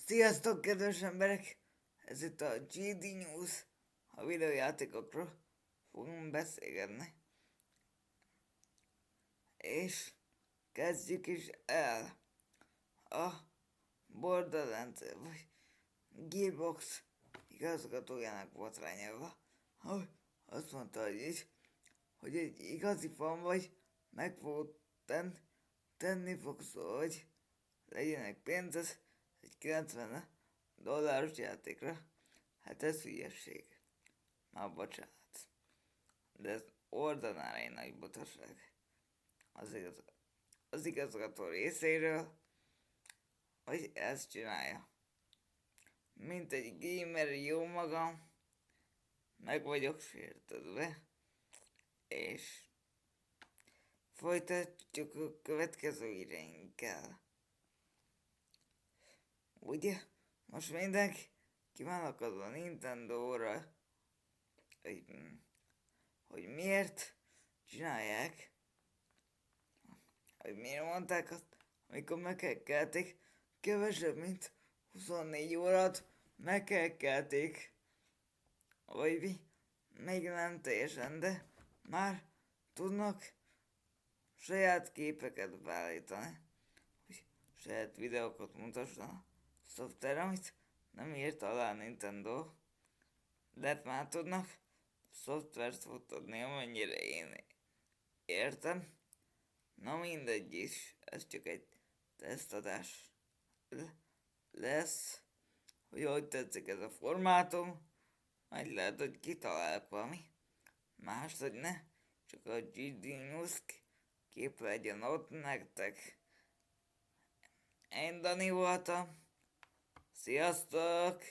Sziasztok, kedves emberek! Ez itt a GD News. A videójátékokról fogunk beszélgetni. És kezdjük is el a Borderlands vagy Gearbox igazgatójának botrányával. Hogy azt mondta, hogy egy igazi fan vagy, meg fogod tenni fogsz, hogy legyenek pénzed egy $90 játékra. Hát ez hülyeség. Már bocsánat. De ez ordinári nagy butaság. Az igazgató részéről, hogy ezt csinálja. Mint egy gamer jó magam, meg vagyok sértődve, és folytatjuk a következő irányunkkel. Ugye? Most mindenki kívánakad a Nintendo-ra, hogy miért csinálják, hogy miért mondták azt, amikor meghekkelték, kevesebb mint 24 órát meghekkelték, vagy még nem teljesen, de már tudnak saját képeket beállítani, hogy saját videókat mutassanak. Szoftver, amit nem írt alá a Nintendo, de már tudnak szoftvert futtatni, amennyire én értem. Na mindegy is, ez csak egy tesztadás lesz, hogy tetszik ez a formátum, majd lehet, hogy kitalálok valami más, hogy ne csak a GD News kép legyen ott nektek. Én Dani voltam. Sziasztok!